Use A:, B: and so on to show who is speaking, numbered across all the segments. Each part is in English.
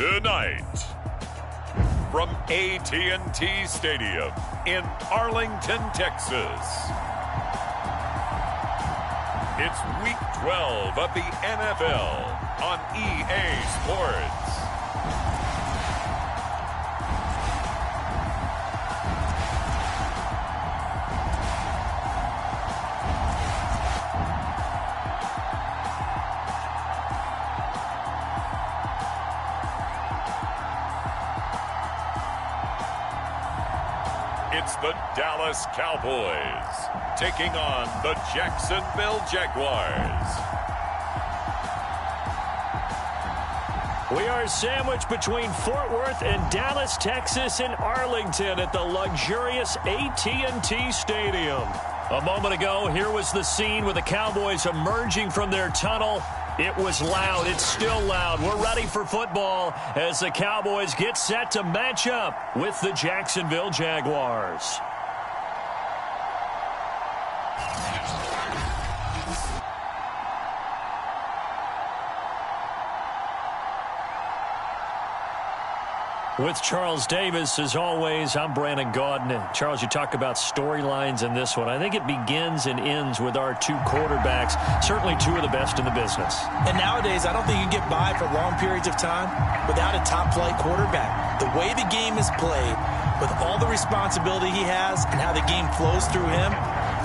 A: Tonight, from AT&T Stadium in Arlington, Texas, it's Week 12 of the NFL on EA Sports. It's the Dallas Cowboys taking on the Jacksonville Jaguars.
B: We are sandwiched between Fort Worth and Dallas, Texas, and Arlington at the luxurious AT&T Stadium. A moment ago, here was the scene with the Cowboys emerging from their tunnel. It was loud. It's still loud. We're ready for football as the Cowboys get set to match up with the Jacksonville Jaguars. With Charles Davis, as always, I'm Brandon Gaudin. Charles, you talk about storylines in this one. I think it begins and ends with our two quarterbacks, certainly two of the best in the business.
C: And nowadays, I don't think you can get by for long periods of time without a top-flight quarterback. The way the game is played, with all the responsibility he has and how the game flows through him,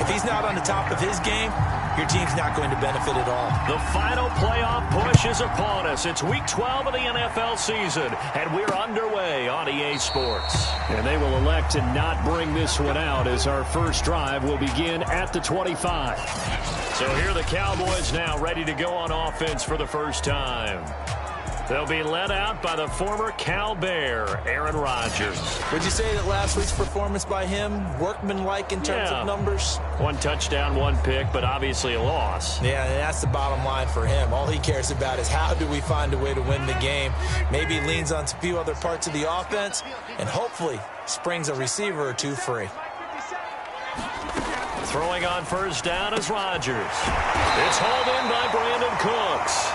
C: if he's not on the top of his game, your team's not going to benefit at all.
B: The final playoff push is upon us. It's Week 12 of the NFL season, and we're underway on EA Sports. And they will elect to not bring this one out as our first drive will begin at the 25. So here are the Cowboys now ready to go on offense for the first time. They'll be led out by the former Cal Bear, Aaron Rodgers.
C: Would you say that last week's performance by him, workmanlike in terms of numbers?
B: One touchdown, one pick, but obviously a loss.
C: Yeah, and that's the bottom line for him. All he cares about is how do we find a way to win the game. Maybe he leans on a few other parts of the offense and hopefully springs a receiver or two free.
B: Throwing on first down is Rodgers. It's hauled in by Brandon Cooks.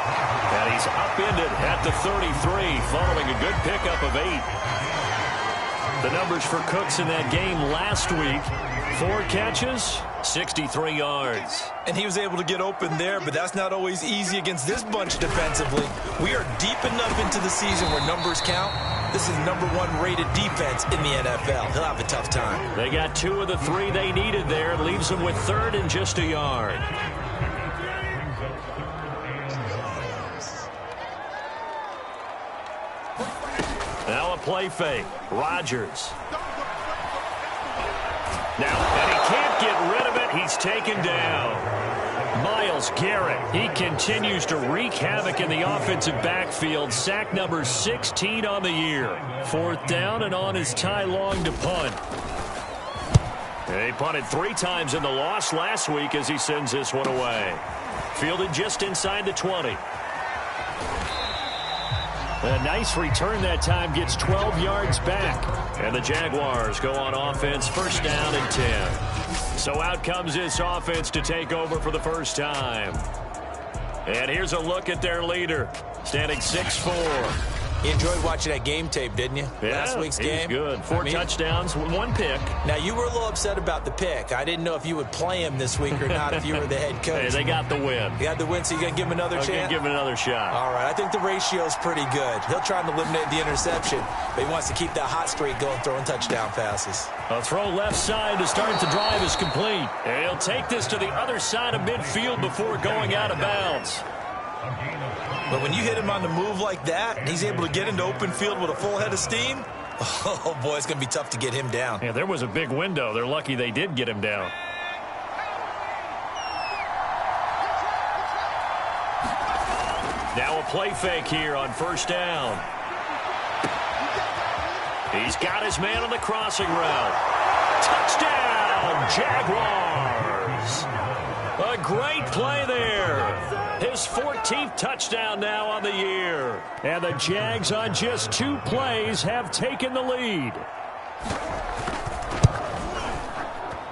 B: And he's upended at the 33 following a good pickup of 8. The numbers for Cooks in that game last week, 4 catches, 63 yards.
C: And he was able to get open there, but that's not always easy against this bunch defensively. We are deep enough into the season where numbers count. This is #1 rated defense in the NFL. He'll have a tough time.
B: They got 2 of the 3 they needed there. It leaves them with 3rd and just a yard. Now a play fake. Rodgers. Now, and he can't get rid of it. He's taken down. Myles Garrett, he continues to wreak havoc in the offensive backfield. Sack number 16 on the year. 4th down and on his Ty Long to punt. They punted 3 times in the loss last week as he sends this one away. Fielded just inside the 20. A nice return that time, gets 12 yards back. And the Jaguars go on offense, first down and 10. So out comes this offense to take over for the first time. And here's a look at their leader, standing 6'4".
C: You enjoyed watching that game tape, didn't you?
B: Yeah,
C: last week's game.
B: Good. 4 touchdowns, 1 pick.
C: Now, you were a little upset about the pick. I didn't know if you would play him this week or not if you were the head coach.
B: Hey, they got the win.
C: You got the win, so you're going to give him another chance?
B: I'm going to give him another shot.
C: All right, I think the ratio's pretty good. He'll try and eliminate the interception, but he wants to keep that hot streak going, throwing touchdown passes.
B: A throw left side to start the drive is complete. And he'll take this to the other side of midfield before going out of bounds.
C: But when you hit him on the move like that, and he's able to get into open field with a full head of steam, oh, boy, it's going to be tough to get him down.
B: Yeah, there was a big window. They're lucky they did get him down. Now a play fake here on first down. He's got his man on the crossing route. Touchdown, Jaguars. A great play there. His 14th touchdown now on the year. And the Jags on just 2 plays have taken the lead.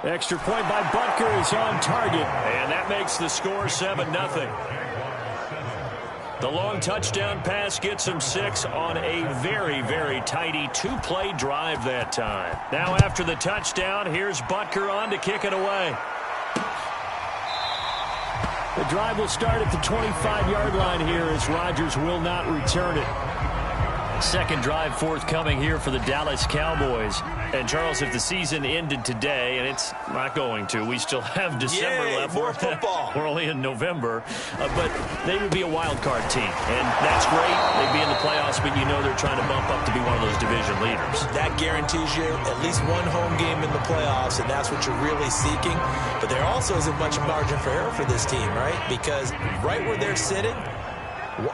B: Extra point by Butker is on target. And that makes the score 7-0. The long touchdown pass gets him 6 on a very, very tidy 2-play drive that time. Now after the touchdown, here's Butker on to kick it away. The drive will start at the 25-yard line here as Rodgers will not return it. Second drive forthcoming here for the Dallas Cowboys. And, Charles, if the season ended today, and it's not going to, we still have December left.
C: More football.
B: We're only in November. But they would be a wild card team. And that's great. They'd be in the playoffs, but you know they're trying to bump up to be one of those division leaders.
C: That guarantees you at least one home game in the playoffs, and that's what you're really seeking. But there also isn't much margin for error for this team, right? Because right where they're sitting,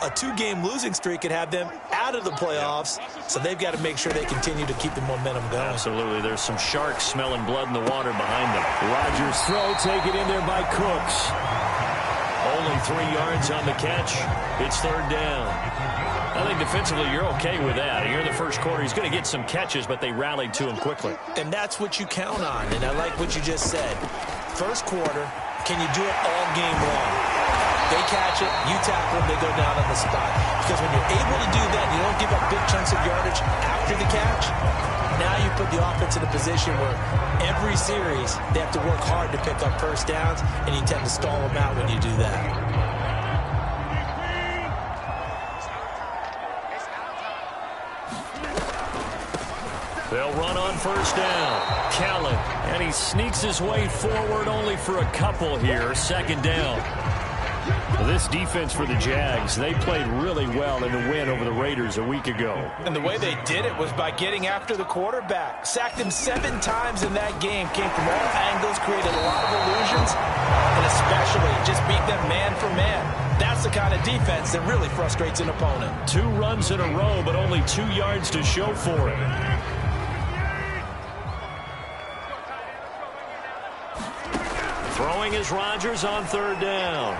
C: a 2-game losing streak could have them out of the playoffs, so they've got to make sure they continue to keep the momentum going.
B: Absolutely. There's some sharks smelling blood in the water behind them. Rodgers' throw taken in there by Cooks. Only 3 yards on the catch. It's third down. I think defensively you're okay with that. Here in the first quarter, he's going to get some catches, but they rallied to him quickly.
C: And that's what you count on, and I like what you just said. First quarter, can you do it all game long? They catch it, you tackle them, they go down on the spot. Because when you're able to do that, you don't give up big chunks of yardage after the catch. Now you put the offense in a position where every series they have to work hard to pick up first downs, and you tend to stall them out when you do that.
B: They'll run on first down. Callan, and he sneaks his way forward only for a couple here. Second down. This defense for the Jags, they played really well in the win over the Raiders a week ago.
C: And the way they did it was by getting after the quarterback. Sacked him 7 times in that game. Came from all angles, created a lot of illusions, and especially just beat them man for man. That's the kind of defense that really frustrates an opponent.
B: 2 runs in a row, but only 2 yards to show for it. Throwing is Rodgers on third down.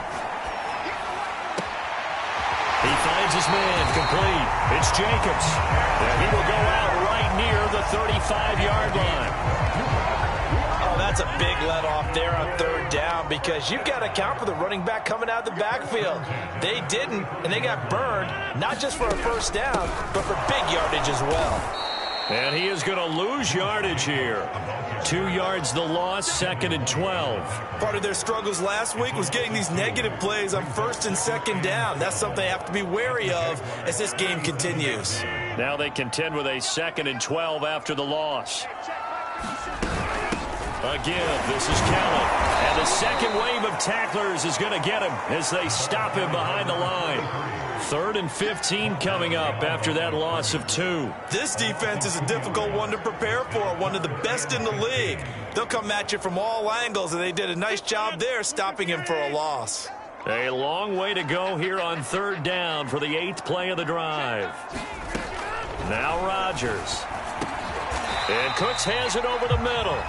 B: He finds his man complete. It's Jacobs. And he will go out right near the 35-yard line.
C: Oh, that's a big let off there on third down because you've got to account for the running back coming out of the backfield. They didn't, and they got burned, not just for a first down, but for big yardage as well.
B: And he is going to lose yardage here. 2 yards the loss, 2nd and 12.
C: Part of their struggles last week was getting these negative plays on 1st and 2nd down. That's something they have to be wary of as this game continues.
B: Now they contend with a 2nd and 12 after the loss. Again, this is Callan. And the second wave of tacklers is going to get him as they stop him behind the line. 3rd and 15 coming up after that loss of 2.
C: This defense is a difficult one to prepare for, one of the best in the league. They'll come at you from all angles, and they did a nice job there stopping him for a loss.
B: A long way to go here on third down for the 8th play of the drive. Now Rodgers. And Cooks has it over the middle.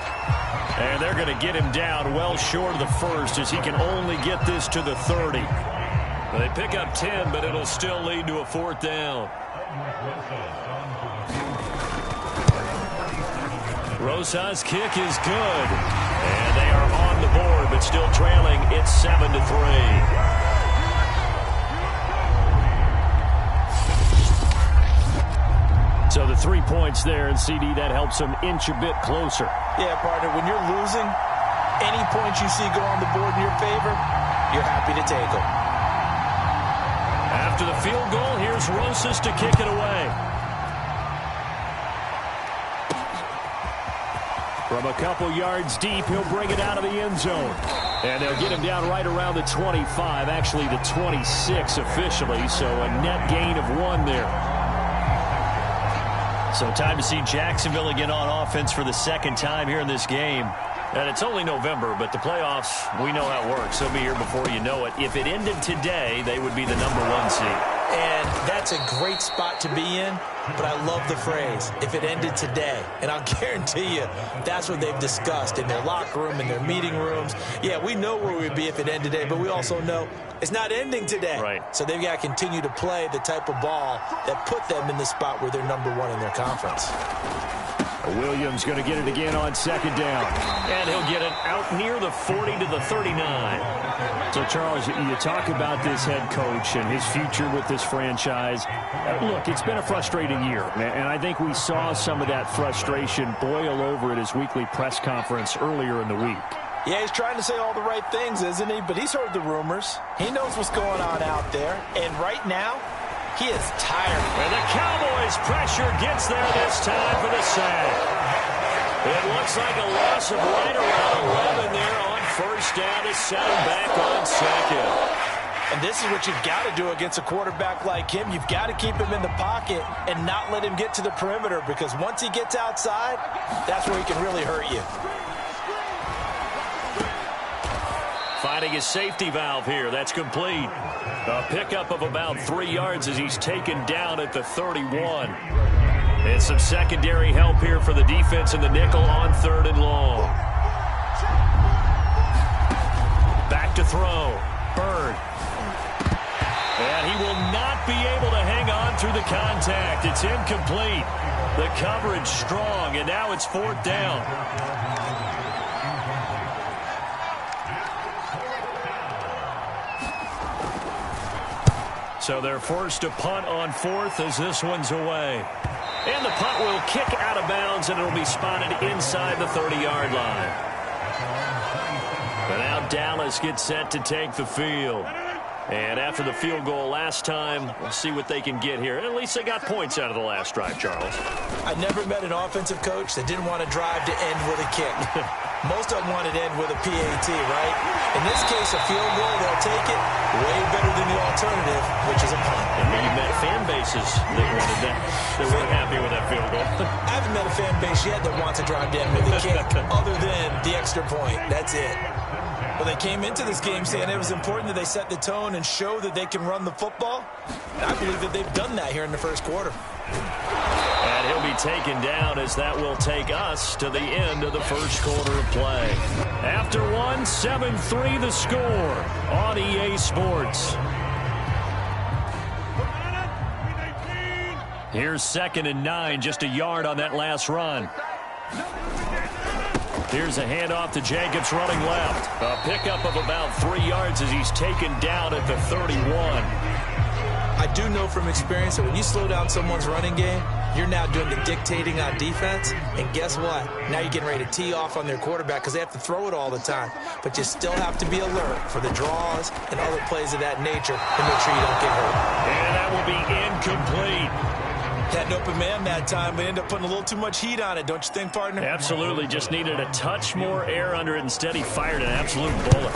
B: And they're going to get him down well short of the first as he can only get this to the 30. They pick up 10, but it'll still lead to a 4th down. Rosa's kick is good. And they are on the board, but still trailing. It's 7-3. So the 3 points there, and CD, that helps them inch a bit closer.
C: Yeah, partner, when you're losing, any points you see go on the board in your favor, you're happy to take them.
B: After the field goal, here's Rosas to kick it away. From a couple yards deep, he'll bring it out of the end zone. And they'll get him down right around the 25, actually the 26 officially, so a net gain of 1 there. So time to see Jacksonville again on offense for the 2nd time here in this game. And it's only November, but the playoffs, we know how it works. They'll be here before you know it. If it ended today, they would be the #1 seed.
C: And that's a great spot to be in, but I love the phrase, if it ended today. And I'll guarantee you, that's what they've discussed in their locker room, in their meeting rooms. Yeah, we know where we'd be if it ended today, but we also know it's not ending today.
B: Right.
C: So they've got to continue to play the type of ball that put them in the spot where they're #1 in their conference.
B: Williams going to get it again on second down. And he'll get it out near the 40 to the 39. So, Charles, you talk about this head coach and his future with this franchise. Look, it's been a frustrating year, and I think we saw some of that frustration boil over at his weekly press conference earlier in the week.
C: Yeah, he's trying to say all the right things, isn't he? But he's heard the rumors. He knows what's going on out there. And right now, he is tired.
B: And the Cowboys' pressure gets there this time for the sack. It looks like a loss of right around 11 there on first down to set him back on second.
C: And this is what you've got to do against a quarterback like him. You've got to keep him in the pocket and not let him get to the perimeter, because once he gets outside, that's where he can really hurt you.
B: Finding his safety valve here. That's complete. A pickup of about 3 yards as he's taken down at the 31. And some secondary help here for the defense in the nickel on 3rd and long. Back to throw. Bird. And he will not be able to hang on through the contact. It's incomplete. The coverage strong, and now it's 4th down. So they're forced to punt on 4th as this one's away. And the punt will kick out of bounds, and it'll be spotted inside the 30-yard line. But now Dallas gets set to take the field. And after the field goal last time, we'll see what they can get here. At least they got points out of the last drive, Charles.
C: I never met an offensive coach that didn't want to drive to end with a kick. Most of them wanted to end with a PAT, right? In this case, a field goal, they'll take it way better than the alternative, which is a punt.
B: And you've met fan bases that wanted that. They weren't happy with that field goal.
C: I haven't met a fan base yet that wants to drive to end with a kick other than the extra point. That's it. Well, they came into this game saying it was important that they set the tone and show that they can run the football. And I believe that they've done that here in the first quarter.
B: And he'll be taken down as that will take us to the end of the first quarter of play. After one, 7-3 the score on EA Sports. Here's 2nd and 9, just a yard on that last run. Here's a handoff to Jacobs running left. A pickup of about 3 yards as he's taken down at the 31.
C: I do know from experience that when you slow down someone's running game, you're now doing the dictating on defense. And guess what? Now you're getting ready to tee off on their quarterback because they have to throw it all the time. But you still have to be alert for the draws and other plays of that nature to make sure you don't get hurt.
B: And that will be incomplete.
C: Had an open man that time, but ended up putting a little too much heat on it, don't you think, partner?
B: Absolutely. Just needed a touch more air under it. Instead, he fired an absolute bullet.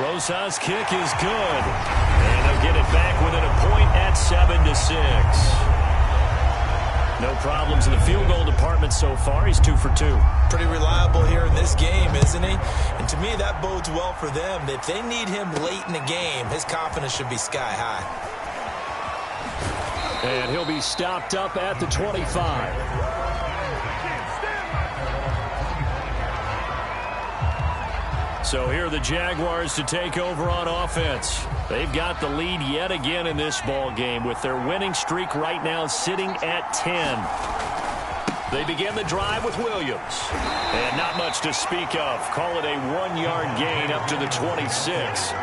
B: Rosa's kick is good. And they'll get it back within a point at 7-6. No problems in the field goal department so far. He's 2 for 2.
C: Pretty reliable here in this game, isn't he? And to me, that bodes well for them. If they need him late in the game, his confidence should be sky high.
B: And he'll be stopped up at the 25. So here are the Jaguars to take over on offense. They've got the lead yet again in this ball game with their winning streak right now sitting at 10. They begin the drive with Williams. And not much to speak of. Call it a 1-yard gain up to the 26.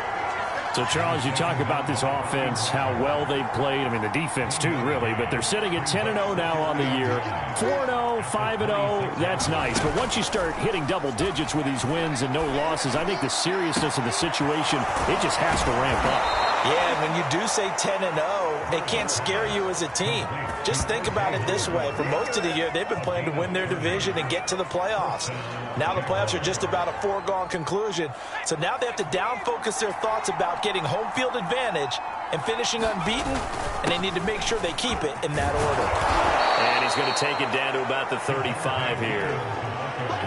B: So, Charles, you talk about this offense, how well they've played. I mean, the defense, too, really. But they're sitting at 10-0 now on the year. 4-0, 5-0, that's nice. But once you start hitting double digits with these wins and no losses, I think the seriousness of the situation, it just has to ramp up.
C: Yeah, when you do say 10-0, it can't scare you as a team. Just think about it this way. For most of the year, they've been playing to win their division and get to the playoffs. Now the playoffs are just about a foregone conclusion. So now they have to down-focus their thoughts about getting home field advantage and finishing unbeaten, and they need to make sure they keep it in that order.
B: And he's going to take it down to about the 35 here.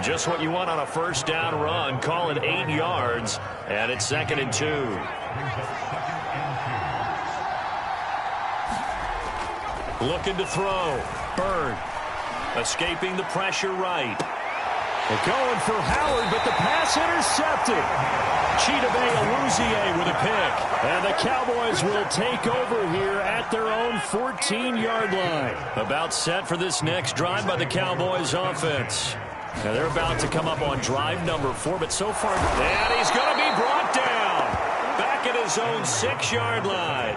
B: Just what you want on a first down run. Call it 8 yards, and it's 2nd and 2. Looking to throw. Bird escaping the pressure right. They're going for Howard, but the pass intercepted. Qtrs with a pick. And the Cowboys will take over here at their own 14-yard line. About set for this next drive by the Cowboys offense. Now they're about to come up on drive number 4, but so far, and he's going to be brought down. Back at his own 6-yard line.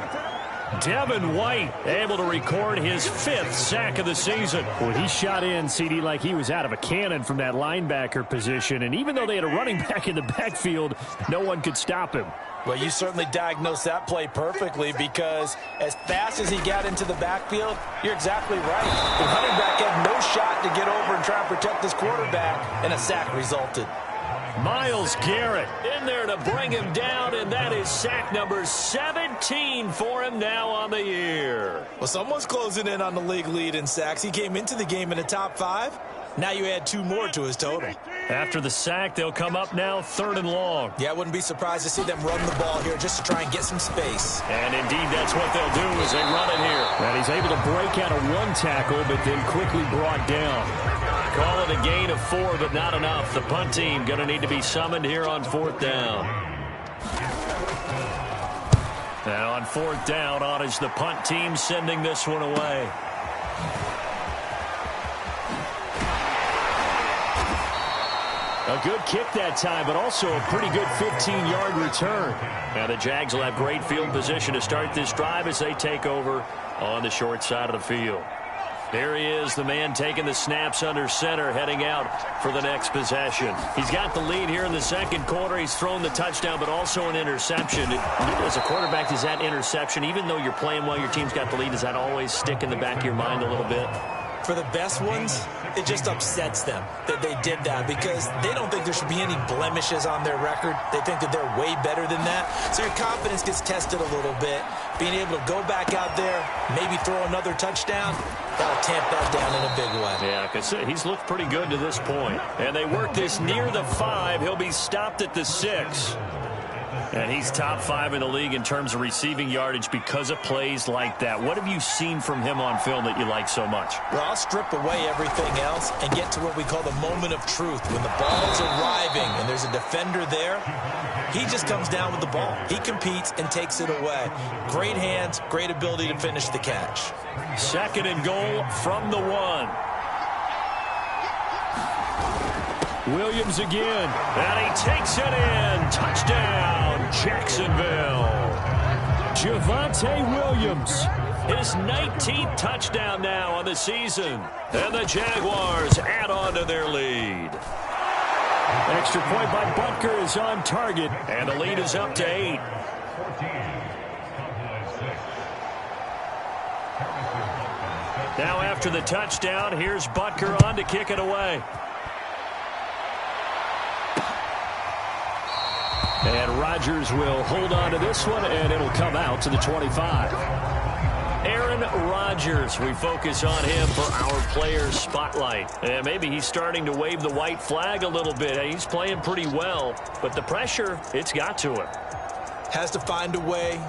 B: Devin White able to record his 5th sack of the season.
D: Well, he shot in, CD, like he was out of a cannon from that linebacker position. And even though they had a running back in the backfield, no one could stop him.
C: Well, you certainly diagnosed that play perfectly because as fast as he got into the backfield, you're exactly right. The running back had no shot to get over and try and protect his quarterback, and a sack resulted.
B: Myles Garrett in there to bring him down, and that is sack number 17 for him now on the year.
C: Well, someone's closing in on the league lead in sacks. He came into the game in the top 5. Now you add 2 more to his total.
B: After the sack, they'll come up now 3rd and long.
C: Yeah, I wouldn't be surprised to see them run the ball here just to try and get some space.
B: And indeed, that's what they'll do as they run it here.
D: And he's able to break out of 1 tackle, but then quickly brought down.
B: Call it a gain of 4, but not enough. The punt team going to need to be summoned here on 4th down. Now on 4th down, on is the punt team sending this one away.
D: A good kick that time, but also a pretty good 15-yard return.
B: Now the Jags will have great field position to start this drive as they take over on the short side of the field. There he is, the man taking the snaps under center, heading out for the next possession. He's got the lead here in the 2nd quarter. He's thrown the touchdown, but also an interception. As a quarterback, does that interception, even though you're playing while your team's got the lead, does that always stick in the back of your mind a little bit?
C: For the best ones, it just upsets them that they did that because they don't think there should be any blemishes on their record. They think that they're way better than that. So your confidence gets tested a little bit. Being able to go back out there, maybe throw another touchdown, that'll tamp that down in a big way.
B: Yeah, because he's looked pretty good to this point. And they work this near the 5. He'll be stopped at the 6. And he's top 5 in the league in terms of receiving yardage because of plays like that. What have you seen from him on film that you like so much?
C: Well, I'll strip away everything else and get to what we call the moment of truth. When the ball's arriving and there's a defender there, he just comes down with the ball. He competes and takes it away. Great hands, great ability to finish the catch.
B: 2nd and goal from the 1.
D: Williams again.
B: And he takes it in. Touchdown, Jacksonville.
D: Javonte Williams.
B: His 19th touchdown now on the season. And the Jaguars add on to their lead.
D: Extra point by Butker is on target.
B: And the lead is up to 8. Now after the touchdown, here's Butker on to kick it away.
D: And Rodgers will hold on to this one, and it'll come out to the 25.
B: Aaron Rodgers, we focus on him for our Players Spotlight. And maybe he's starting to wave the white flag a little bit. He's playing pretty well, but the pressure, it's got to him.
C: Has to find a way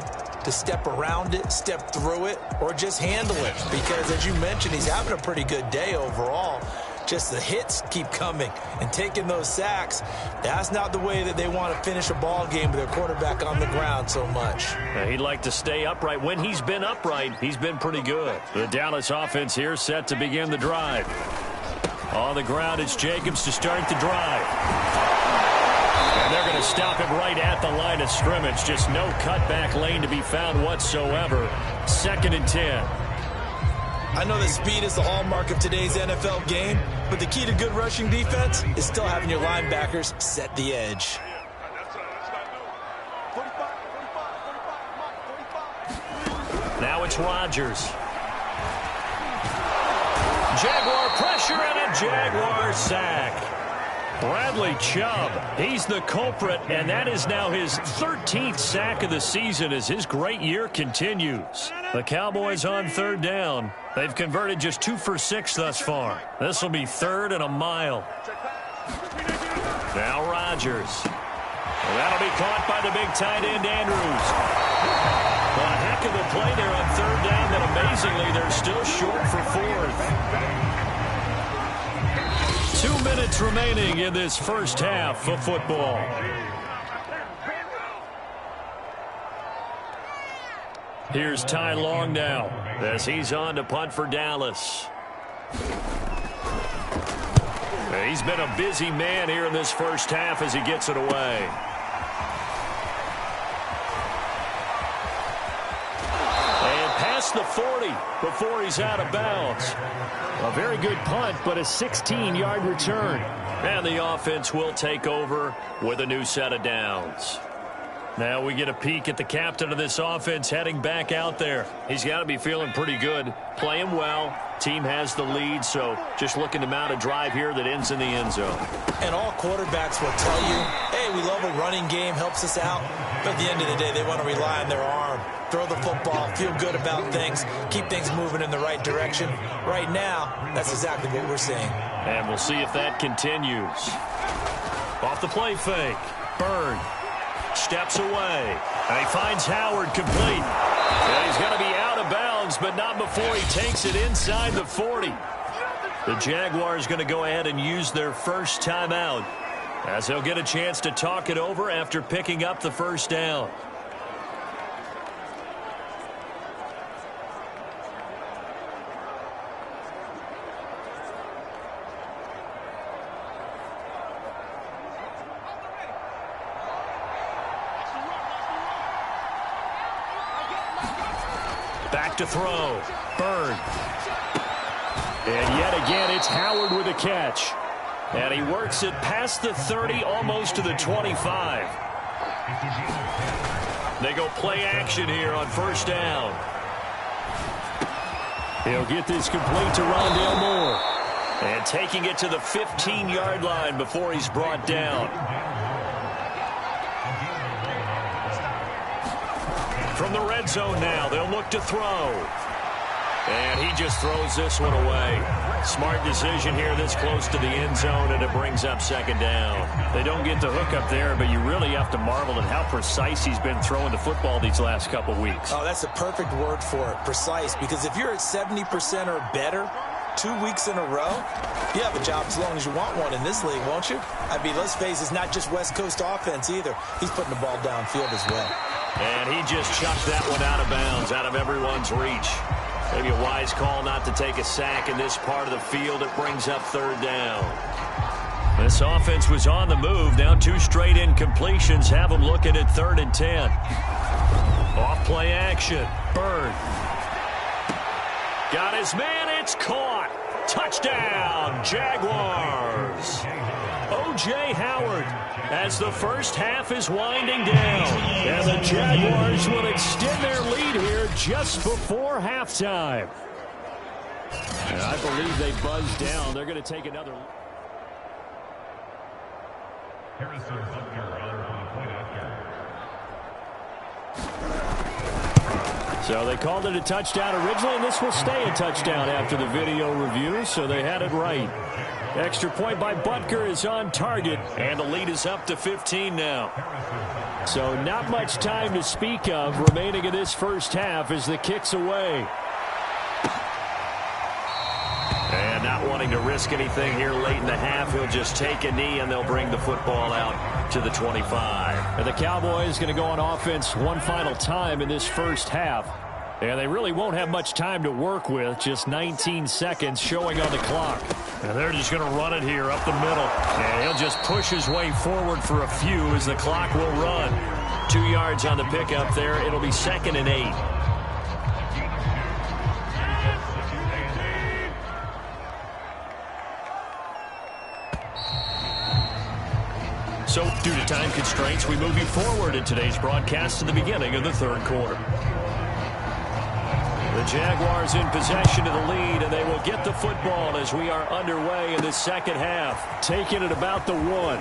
C: to step around it, step through it, or just handle it. Because, as you mentioned, he's having a pretty good day overall. Just the hits keep coming and taking those sacks. That's not the way that they want to finish a ball game with their quarterback on the ground so much.
B: He'd like to stay upright. When he's been upright, he's been pretty good. The Dallas offense here set to begin the drive. On the ground, it's Jacobs to start the drive. And they're going to stop him right at the line of scrimmage. Just no cutback lane to be found whatsoever. 2nd and 10.
C: I know that speed is the hallmark of today's NFL game, but the key to good rushing defense is still having your linebackers set the edge.
B: Now it's Rodgers. Jaguar pressure and a Jaguar sack. Bradley Chubb, he's the culprit, and that is now his 13th sack of the season as his great year continues. The Cowboys on 3rd down. They've converted just 2 for 6 thus far. This will be 3rd and a mile. Now Rodgers. Well, that'll be caught by the big tight end, Andrews. Well, a heck of a play there on 3rd down, but amazingly, they're still short for 4th. 2 minutes minutes remaining in this first half of football. Here's Ty Long now as he's on to punt for Dallas. He's been a busy man here in this first half as he gets it away. And past the 40 before he's out of bounds.
D: A very good punt, but a 16-yard return.
B: And the offense will take over with a new set of downs. Now we get a peek at the captain of this offense heading back out there. He's got to be feeling pretty good, playing well. Team has the lead, so just looking to mount a drive here that ends in the end zone.
C: And all quarterbacks will tell you, hey, we love a running game, helps us out. But at the end of the day, they want to rely on their arm, throw the football, feel good about things, keep things moving in the right direction. Right now, that's exactly what we're seeing.
B: And we'll see if that continues. Off the play fake. Bird steps away. And he finds Howard complete. And he's going to be out of bounds, but not before he takes it inside the 40. The Jaguars going to go ahead and use their first timeout as they'll get a chance to talk it over after picking up the first down. Back to throw. Bird.
D: And yet again, it's Howard with a catch.
B: And he works it past the 30, almost to the 25. They go play action here on first down.
D: He'll get this complete to Rondale Moore.
B: And taking it to the 15-yard line before he's brought down. From the red zone now, they'll look to throw. And he just throws this one away. Smart decision here this close to the end zone, and it brings up second down.
D: They don't get the hook up there, but you really have to marvel at how precise he's been throwing the football these last couple weeks.
C: Oh, that's a perfect word for it, precise, because if you're at 70% or better 2 weeks in a row, you have a job as long as you want one in this league, won't you? I mean, let's face it, it's not just West Coast offense either. He's putting the ball downfield as well.
B: And he just chucked that one out of bounds, out of everyone's reach. Maybe a wise call not to take a sack in this part of the field. It brings up third down. This offense was on the move. Now 2 straight incompletions have them looking at 3rd and 10. Off play action. Bird. Got his man. It's caught. Touchdown, Jaguars. O.J. Howard as the first half is winding down.
D: And the Jaguars will extend their lead here just before halftime. And I believe they buzzed down. They're going to take another. So they called it a touchdown originally, and this will stay a touchdown after the video review, so they had it right. Extra point by Butker is on target,
B: and the lead is up to 15 now.
D: So not much time to speak of remaining in this first half as the kick's away.
B: And not wanting to risk anything here late in the half, he'll just take a knee, and they'll bring the football out to the 25.
D: And the Cowboys going to go on offense one final time in this first half. And they really won't have much time to work with, just 19 seconds showing on the clock.
B: And they're just going to run it here up the middle. And he'll just push his way forward for a few as the clock will run. 2 yards on the pickup there. It'll be 2nd and 8. So, due to time constraints, we move you forward in today's broadcast to the beginning of the 3rd quarter. The Jaguars in possession of the lead, and they will get the football as we are underway in the second half.
D: Taking it about the 1.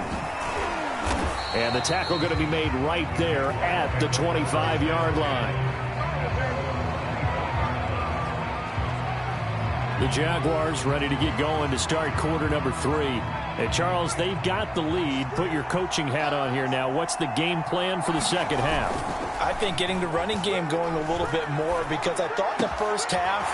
D: And the tackle going to be made right there at the 25-yard line. The Jaguars ready to get going to start quarter number 3. And Charles, they've got the lead. Put your coaching hat on here now. What's the game plan for the second half?
C: I think getting the running game going a little bit more, because I thought the first half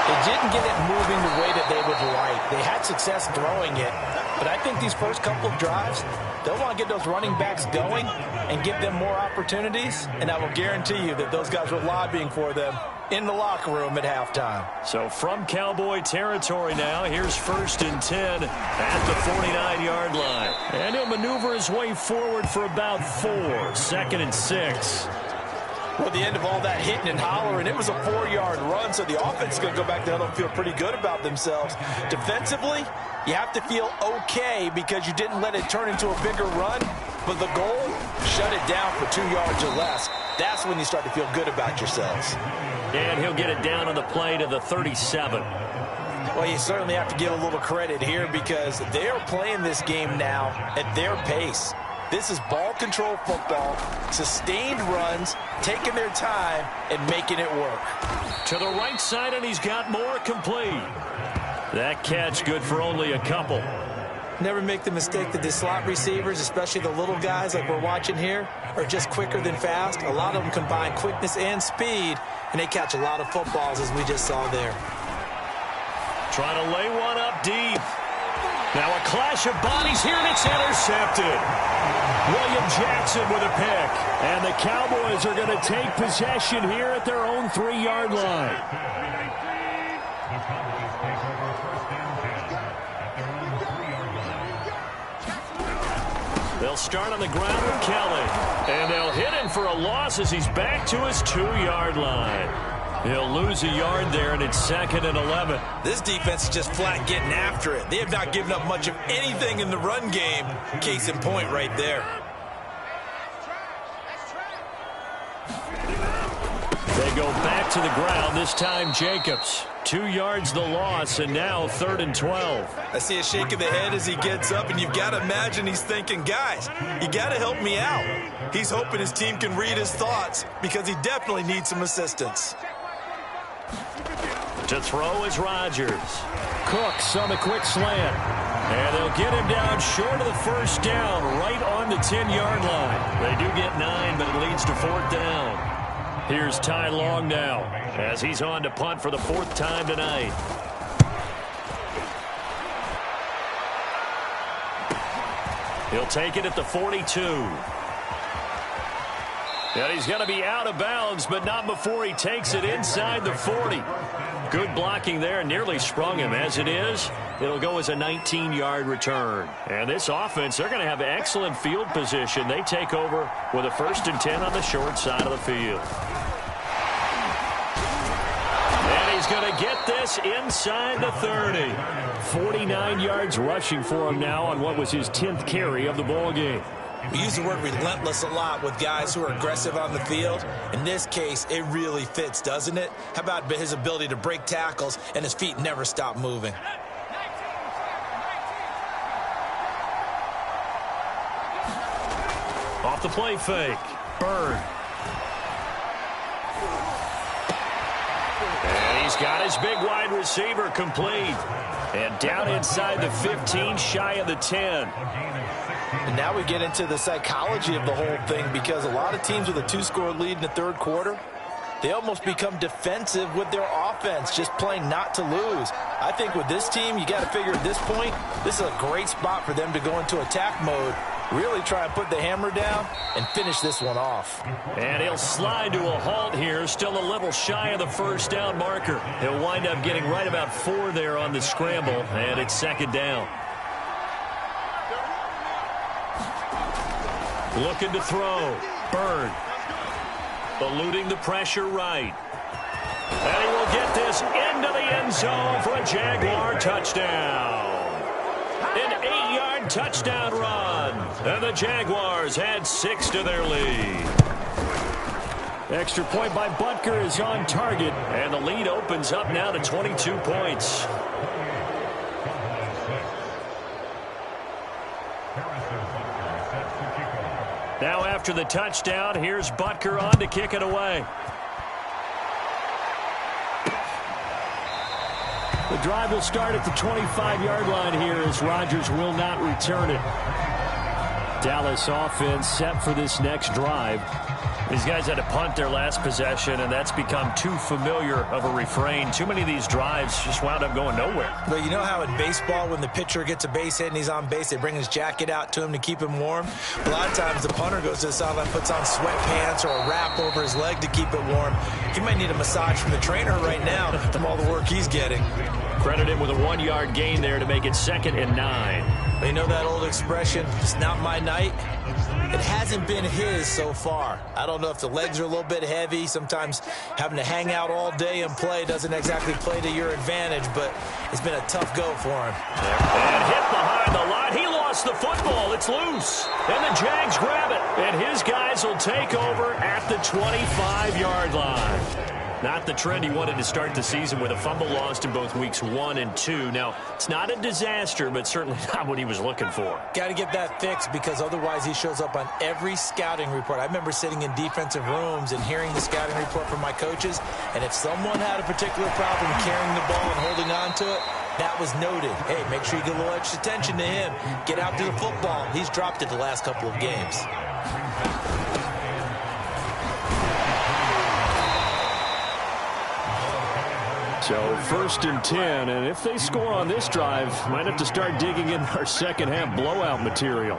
C: They didn't get it moving the way that they would like. They had success throwing it, but I think these first couple of drives, they'll want to get those running backs going and give them more opportunities, and I will guarantee you that those guys were lobbying for them in the locker room at halftime.
B: So from Cowboy territory now, here's 1st and 10 at the 49-yard line. And he'll maneuver his way forward for about 4. 2nd and 6.
C: Well, at the end of all that hitting and hollering, it was a 4-yard run, so the offense is going to go back there and feel pretty good about themselves. Defensively, you have to feel okay because you didn't let it turn into a bigger run, but the goal, shut it down for 2 yards or less. That's when you start to feel good about yourselves.
B: And he'll get it down on the play to the 37.
C: Well, you certainly have to give a little credit here because they are playing this game now at their pace. This is ball control football, sustained runs, taking their time, and making it work.
B: To the right side, and he's got more complete. That catch good for only a couple.
C: Never make the mistake that the slot receivers, especially the little guys like we're watching here, are just quicker than fast. A lot of them combine quickness and speed, and they catch a lot of footballs, as we just saw there.
B: Trying to lay one up deep. Now a clash of bodies here, and it's intercepted. William Jackson with a pick. And the Cowboys are going to take possession here at their own 3-yard line. They'll start on the ground with Kelly. And they'll hit him for a loss as he's back to his 2-yard line. He'll lose a yard there, and it's 2nd and 11.
C: This defense is just flat getting after it. They have not given up much of anything in the run game. Case in point right there.
B: They go back to the ground, this time Jacobs. 2 yards the loss, and now 3rd and 12.
C: I see a shake of the head as he gets up, and you've got to imagine he's thinking, guys, you got to help me out. He's hoping his team can read his thoughts because he definitely needs some assistance.
B: To throw is Rodgers. Cooks on the quick slant. And they'll get him down short of the first down, right on the 10-yard line. They do get 9, but it leads to 4th down. Here's Ty Long now, as he's on to punt for the 4th time tonight. He'll take it at the 42. And he's going to be out of bounds, but not before he takes it inside the 40. Good blocking there, nearly sprung him. As it is, it'll go as a 19-yard return. And this offense, they're going to have excellent field position. They take over with a 1st and 10 on the short side of the field. And he's going to get this inside the 30. 49 yards rushing for him now on what was his 10th carry of the ball game.
C: We use the word relentless a lot with guys who are aggressive on the field. In this case, it really fits, doesn't it? How about his ability to break tackles and his feet never stop moving?
B: Off the play fake. Bird. And he's got his big wide receiver complete. And down inside the 15, shy of the 10.
C: And now we get into the psychology of the whole thing because a lot of teams with a 2-score lead in the 3rd quarter, they almost become defensive with their offense, just playing not to lose. I think with this team, you got to figure at this point, this is a great spot for them to go into attack mode, really try and put the hammer down and finish this one off.
B: And he'll slide to a halt here, still a little shy of the 1st down marker. He'll wind up getting right about 4 there on the scramble, and it's 2nd down. Looking to throw. Bird. Eluding the pressure right. And he will get this into the end zone for a Jaguar touchdown. An 8-yard touchdown run. And the Jaguars add 6 to their lead. Extra point by Butker is on target. And the lead opens up now to 22 points. Now after the touchdown, here's Butker on to kick it away. The drive will start at the 25-yard line here as Rodgers will not return it. Dallas offense set for this next drive. These guys had to punt their last possession, and that's become too familiar of a refrain. Too many of these drives just wound up going nowhere.
C: But you know how in baseball, when the pitcher gets a base hit and he's on base, they bring his jacket out to him to keep him warm? A lot of times the punter goes to the sideline, puts on sweatpants or a wrap over his leg to keep it warm. He might need a massage from the trainer right now from all the work he's getting.
B: Credit him with a 1-yard gain there to make it 2nd and 9.
C: You know that old expression, it's not my night? It hasn't been his so far. I don't know if the legs are a little bit heavy. Sometimes having to hang out all day and play doesn't exactly play to your advantage, but it's been a tough go for him.
B: And hit behind the line. He lost the football. It's loose. And the Jags grab it. And his guys will take over at the 25-yard line. Not the trend he wanted to start the season with a fumble lost in both weeks 1 and 2. Now, it's not a disaster, but certainly not what he was looking for.
C: Got to get that fixed because otherwise he shows up on every scouting report. I remember sitting in defensive rooms and hearing the scouting report from my coaches, and if someone had a particular problem carrying the ball and holding on to it, that was noted. Hey, make sure you get a little extra attention to him. Get out to the football. He's dropped it the last couple of games.
B: So 1st and 10, and if they score on this drive, might have to start digging in our second half blowout material.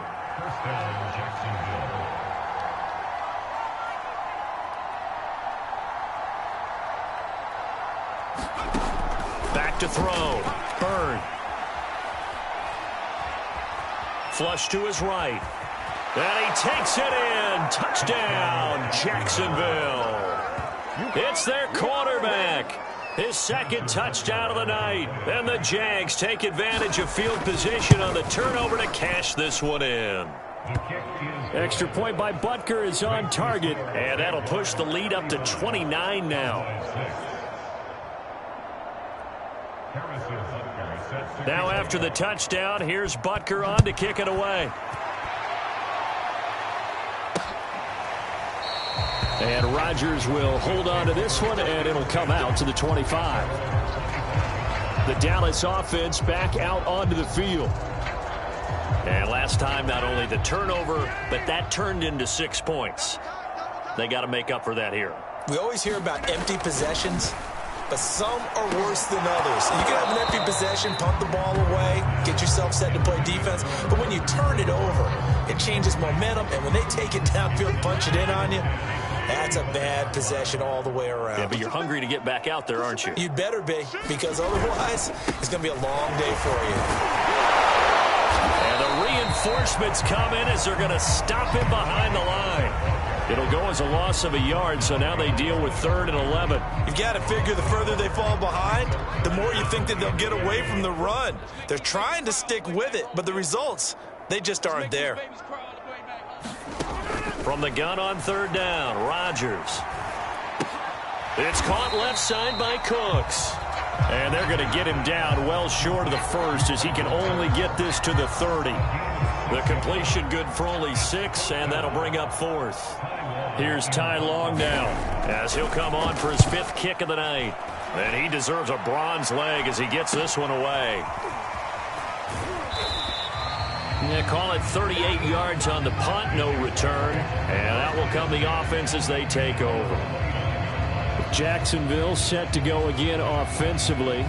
B: Back to throw. Byrne. Flush to his right. And he takes it in. Touchdown, Jacksonville. It's their quarterback. His 2nd touchdown of the night. And the Jags take advantage of field position on the turnover to cash this one in. Extra point by Butker is on target. And that'll push the lead up to 29 now. Now after the touchdown, here's Butker on to kick it away. And Rodgers will hold on to this one, and it'll come out to the 25. The Dallas offense back out onto the field. And last time, not only the turnover, but that turned into 6 points. They got to make up for that here.
C: We always hear about empty possessions, but some are worse than others. You can have an empty possession, punt the ball away, get yourself set to play defense, but when you turn it over, it changes momentum, and when they take it downfield and punch it in on you, that's a bad possession all the way around.
B: Yeah, but you're hungry to get back out there, aren't you?
C: You'd better be, because otherwise it's going to be a long day for you.
B: And the reinforcements come in as they're going to stop him behind the line. It'll go as a loss of a yard, so now they deal with 3rd and 11.
C: You've got to figure the further they fall behind, the more you think that they'll get away from the run. They're trying to stick with it, but the results, they just aren't there.
B: From the gun on 3rd down, Rodgers. It's caught left side by Cooks. And they're going to get him down well short of the 1st as he can only get this to the 30. The completion good for only 6, and that'll bring up 4th. Here's Ty Long now as he'll come on for his 5th kick of the night. And he deserves a bronze leg as he gets this one away. Yeah, call it 38 yards on the punt, no return. And that will come the offense as they take over.
D: Jacksonville set to go again offensively.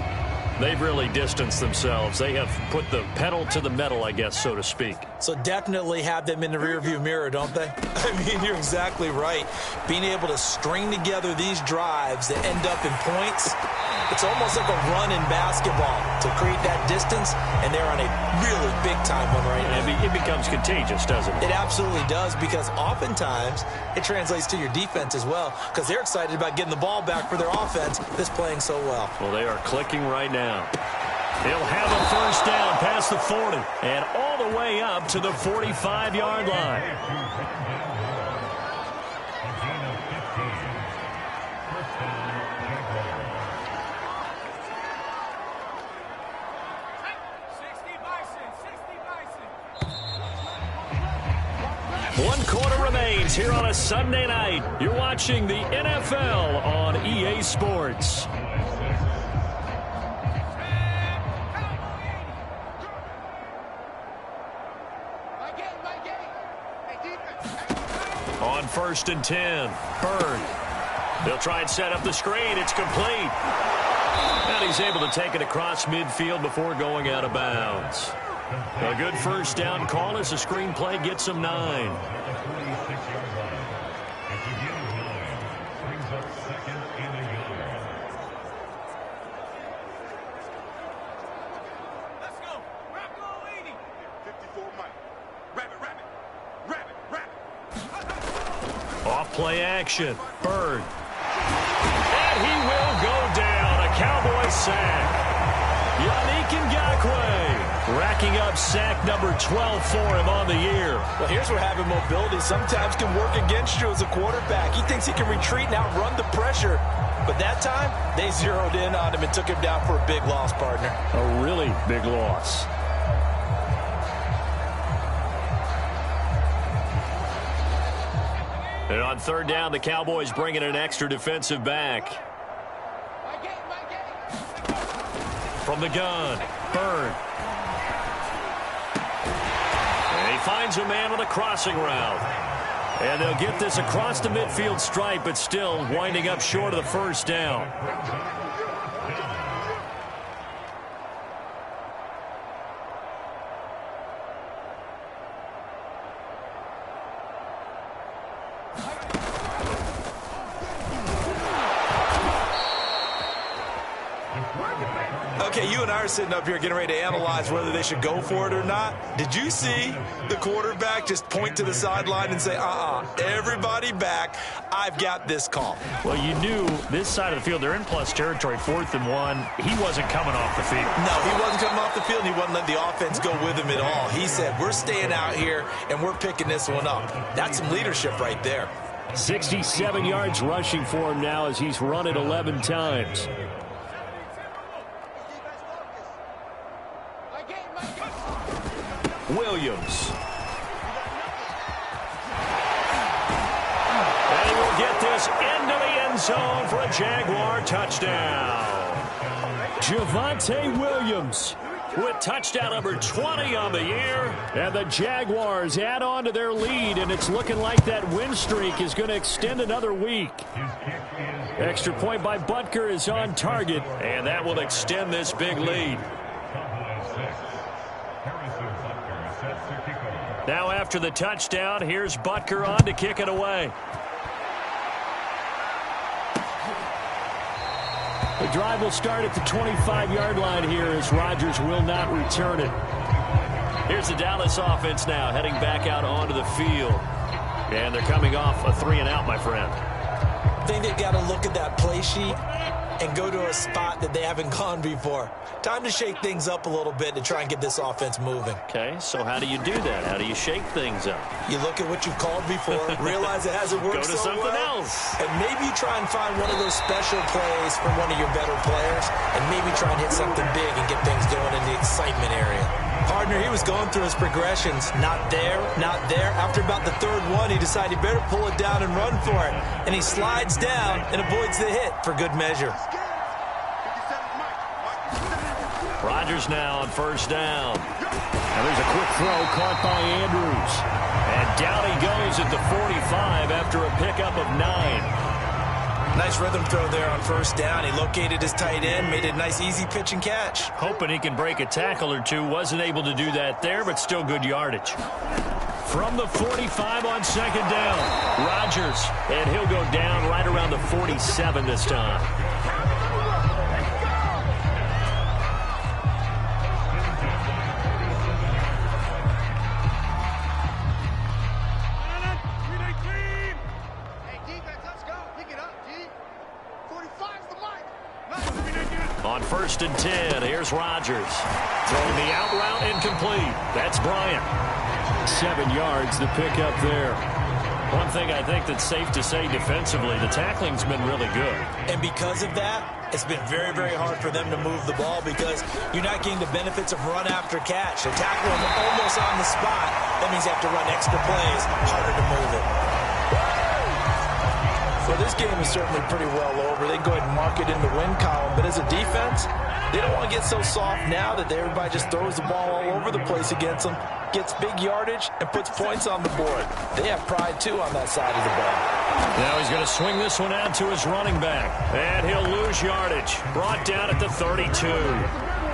B: They've really distanced themselves. They have put the pedal to the metal, I guess, so to speak.
C: So definitely have them in the rearview mirror, don't they? I mean, you're exactly right. Being able to string together these drives that end up in points, it's almost like a run in basketball to create that distance, and they're on a really big-time one right now.
B: It becomes contagious, doesn't it?
C: It absolutely does, because oftentimes it translates to your defense as well, because they're excited about getting the ball back for their offense that's playing so well.
B: Well, they are clicking right now. He'll have a 1st down past the 40 and all the way up to the 45-yard line. One quarter remains here on a Sunday night. You're watching the NFL on EA Sports. On on 1st and 10. Bird. They'll try and set up the screen. It's complete. And he's able to take it across midfield before going out of bounds. A good first down call as the screen play gets him 9. Off-play action. Bird. And he will go down. A Cowboy sack. Yannick Ngakoue racking up sack number 12 for him on the year.
C: Well, here's where having mobility sometimes can work against you as a quarterback. He thinks he can retreat and outrun the pressure. But that time, they zeroed in on him and took him down for a big loss, partner.
D: A really big loss.
B: And on 3rd down, the Cowboys bring in an extra defensive back. From the gun, Bird. And he finds a man on a crossing route. And they'll get this across the midfield stripe, but still winding up short of the first down.
C: Okay, you and I are sitting up here getting ready to analyze whether they should go for it or not. Did you see the quarterback just point to the sideline and say, everybody back, I've got this call?
D: Well, you knew this side of the field, they're in plus territory, 4th and 1. He wasn't coming off the field.
C: No, he wasn't coming off the field. He wasn't letting the offense go with him at all. He said, we're staying out here, and we're picking this one up. That's some leadership right there.
D: 67 yards rushing for him now as he's run it 11 times.
B: Williams. And he will get this into the end zone for a Jaguar touchdown.
D: Javonte Williams with touchdown number 20 on the year. And the Jaguars add on to their lead, and it's looking like that win streak is going to extend another week. Extra point by Butker is on target,
B: and that will extend this big lead. Now after the touchdown, here's Butker on to kick it away.
D: The drive will start at the 25-yard line here as Rodgers will not return it.
B: Here's the Dallas offense now heading back out onto the field. And they're coming off a 3-and-out, my friend.
C: I think they've got to look at that play sheet and go to a spot that they haven't gone before. Time to shake things up a little bit to try and get this offense moving.
B: Okay, so how do you do that? How do you shake things up?
C: You look at what you've called before, realize it hasn't worked so well.
B: Go to something else.
C: And maybe try and find one of those special plays from one of your better players, and maybe try and hit something big and get things going in the excitement area. Partner, he was going through his progressions. Not there, not there. After about the 3rd one, he decided he better pull it down and run for it. And he slides down and avoids the hit for good measure.
B: Rodgers now on 1st down.
D: Now there's a quick throw caught by Andrews.
B: And down he goes at the 45 after a pickup of 9.
C: Nice rhythm throw there on 1st down. He located his tight end, made it a nice easy pitch and catch.
B: Hoping he can break a tackle or two. Wasn't able to do that there, but still good yardage. From the 45 on 2nd down, Rodgers. And he'll go down right around the 47 this time. On 1st and 10, here's Rodgers. Throwing the out route incomplete. That's Bryant.
D: 7 yards, the pickup there.
B: One thing I think that's safe to say defensively, the tackling's been really good.
C: And because of that, it's been very, very hard for them to move the ball because you're not getting the benefits of run after catch. They tackle them almost on the spot. That means you have to run extra plays, harder to move it. Well, this game is certainly pretty well over. They can go ahead and mark it in the win column. But as a defense, they don't want to get so soft now that everybody just throws the ball all over the place against them, gets big yardage, and puts points on the board. They have pride, too, on that side of the ball.
B: Now he's going to swing this one out to his running back. And he'll lose yardage. Brought down at the 32.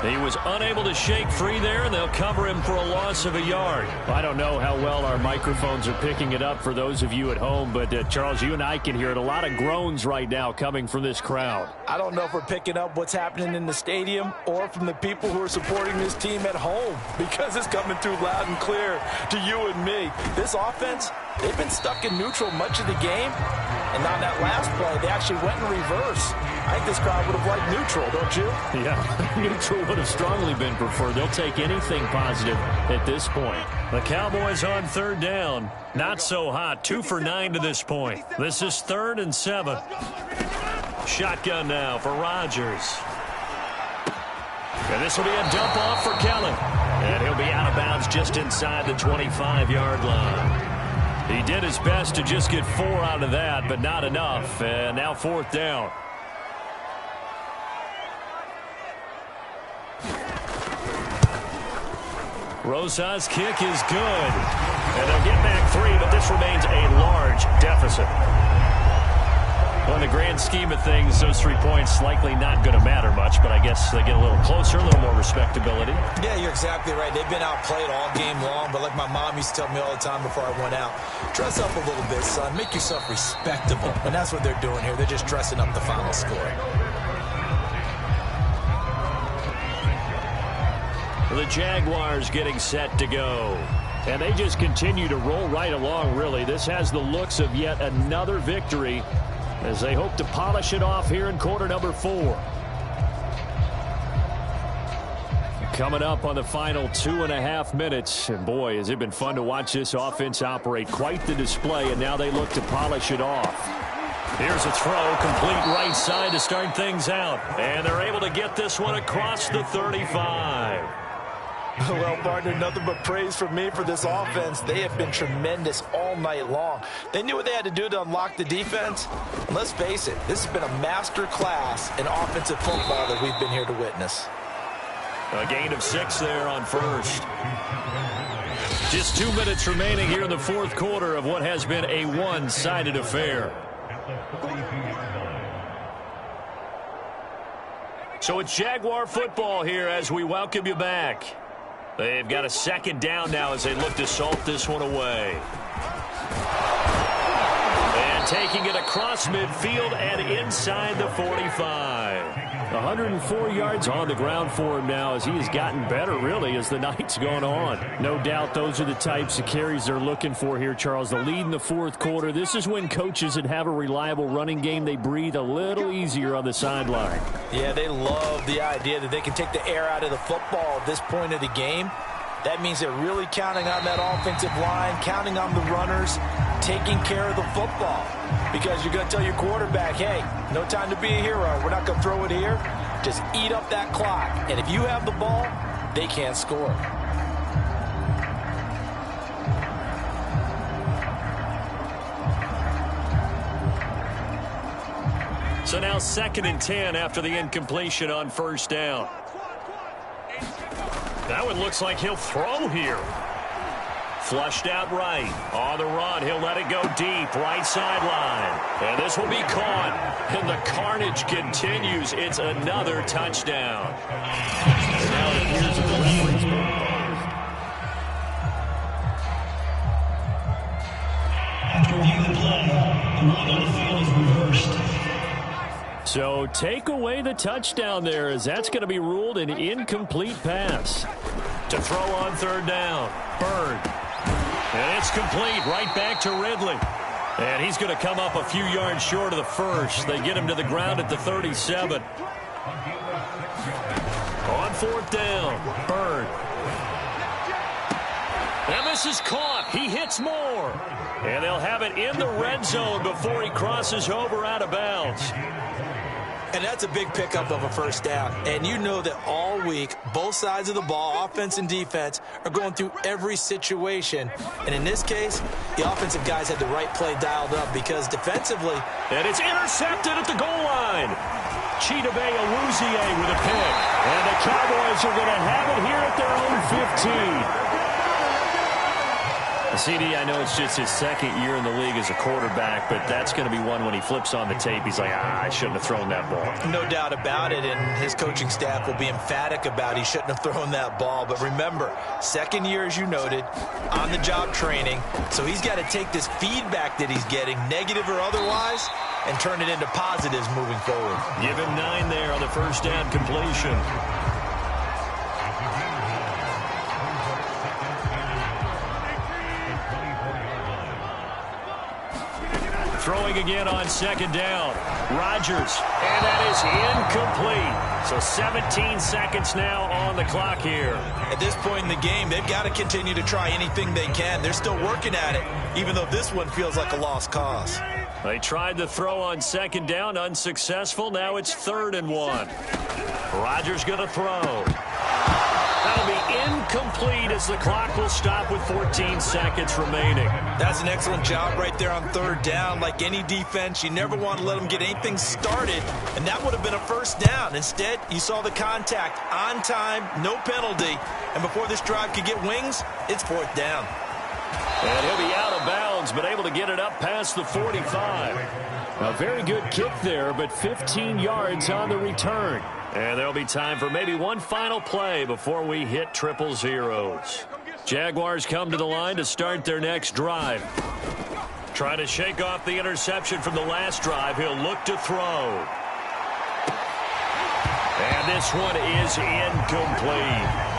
B: He was unable to shake free there, and they'll cover him for a loss of a yard.
D: I don't know how well our microphones are picking it up for those of you at home, but Charles, you and I can hear it. A lot of groans right now coming from this crowd.
C: I don't know if we're picking up what's happening in the stadium or from the people who are supporting this team at home, because it's coming through loud and clear to you and me. This offense, they've been stuck in neutral much of the game, and on that last play, they actually went in reverse. I think this crowd would have liked neutral, don't you?
D: Yeah, neutral would have strongly been preferred. They'll take anything positive at this point.
B: The Cowboys on third down. Not so hot. 2 for 9 to this point. This is 3rd and 7. Shotgun now for Rodgers. And this will be a dump off for Kelly. And he'll be out of bounds just inside the 25-yard line. He did his best to just get 4 out of that, but not enough. And now 4th down. Rosa's kick is good. And they'll get back 3, but this remains a large deficit. Well, in the grand scheme of things, those 3 points likely not going to matter much, but I guess they get a little closer, a little more respectability.
C: Yeah, you're exactly right. They've been outplayed all game long, but like my mom used to tell me all the time before I went out, dress up a little bit, son. Make yourself respectable. And that's what they're doing here. They're just dressing up the final score.
B: The Jaguars getting set to go.
D: And they just continue to roll right along, really. This has the looks of yet another victory as they hope to polish it off here in quarter number 4. Coming up on the final 2.5 minutes. And boy, has it been fun to watch this offense operate. Quite the display, and now they look to polish it off.
B: Here's a throw, complete right side to start things out. And they're able to get this one across the 35.
C: Well, partner, nothing but praise from me for this offense. They have been tremendous all night long. They knew what they had to do to unlock the defense. And let's face it, this has been a master class in offensive football that we've been here to witness.
B: A gain of 6 there on first. Just 2 minutes remaining here in the 4th quarter of what has been a one-sided affair. So it's Jaguar football here as we welcome you back. They've got a 2nd down now as they look to salt this one away. And taking it across midfield and inside the 45.
D: 104 yards on the ground for him now as he has gotten better, really, as the night's gone on. No doubt those are the types of carries they're looking for here, Charles. The lead in the 4th quarter. This is when coaches that have a reliable running game, they breathe a little easier on the sideline.
C: Yeah, they love the idea that they can take the air out of the football at this point of the game. That means they're really counting on that offensive line, counting on the runners, taking care of the football. Because you're going to tell your quarterback, hey, no time to be a hero. We're not going to throw it here. Just eat up that clock. And if you have the ball, they can't score.
B: So now 2nd and 10 after the incompletion on 1st down. That one looks like he'll throw here. Flushed out right. On the run, he'll let it go deep. Right sideline. And this will be caught. And the carnage continues. It's another touchdown. And now it appears that the referee's
E: After reviewing the play, the run on the field is reversed.
D: So take away the touchdown there, as that's going to be ruled an incomplete pass.
B: To throw on 3rd down. Bird. And it's complete right back to Ridley. And he's going to come up a few yards short of the first. They get him to the ground at the 37. On 4th down, Bird. And this is caught. He hits more. And they'll have it in the red zone before he crosses over out of bounds.
C: And that's a big pickup of a first down. And you know that all week, both sides of the ball, offense and defense, are going through every situation. And in this case, the offensive guys had the right play dialed up because defensively...
B: And it's intercepted at the goal line. Chidobe Awuzie with a pick. And the Cowboys are going to have it here at their own 15. CD, I know it's just his second year in the league as a quarterback, but that's going to be one when he flips on the tape. He's like, I shouldn't have thrown that ball.
C: No doubt about it, and his coaching staff will be emphatic about he shouldn't have thrown that ball. But remember, second year, as you noted, on-the-job training, so he's got to take this feedback that he's getting, negative or otherwise, and turn it into positives moving forward.
B: Give him 9 there on the first down completion. Throwing again on second down. Rodgers, and that is incomplete. So 17 seconds now on the clock here.
C: At this point in the game, they've got to continue to try anything they can. They're still working at it, even though this one feels like a lost cause.
B: They tried to throw on second down, unsuccessful. Now it's 3rd and 1. Rodgers going to throw. That'll be incomplete as the clock will stop with 14 seconds remaining.
C: That's an excellent job right there on 3rd down. Like any defense, you never want to let them get anything started, and that would have been a first down. Instead, you saw the contact on time, no penalty, and before this drive could get wings, it's 4th down.
B: And he'll be out of bounds, but able to get it up past the 45. A very good kick there, but 15 yards on the return. And there'll be time for maybe one final play before we hit 000. Jaguars come to the line to start their next drive. Trying to shake off the interception from the last drive. He'll look to throw. And this one is incomplete.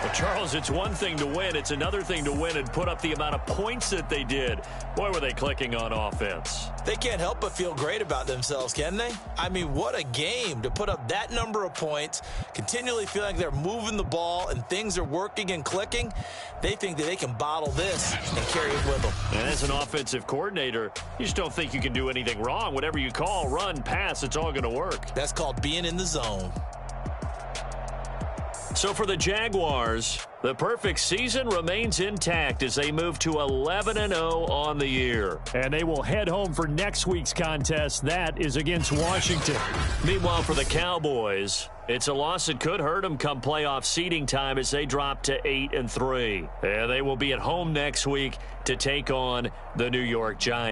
B: Well, Charles, it's one thing to win. It's another thing to win and put up the amount of points that they did. Boy, were they clicking on offense.
C: They can't help but feel great about themselves, can they? I mean, what a game to put up that number of points, continually feel like they're moving the ball and things are working and clicking. They think that they can bottle this and carry it with them.
B: And as an offensive coordinator, you just don't think you can do anything wrong. Whatever you call, run, pass, it's all going to work.
C: That's called being in the zone.
B: So for the Jaguars, the perfect season remains intact as they move to 11-0 on the year.
D: And they will head home for next week's contest. That is against Washington.
B: Meanwhile, for the Cowboys, it's a loss that could hurt them come playoff seeding time as they drop to 8-3. And they will be at home next week to take on the New York Giants.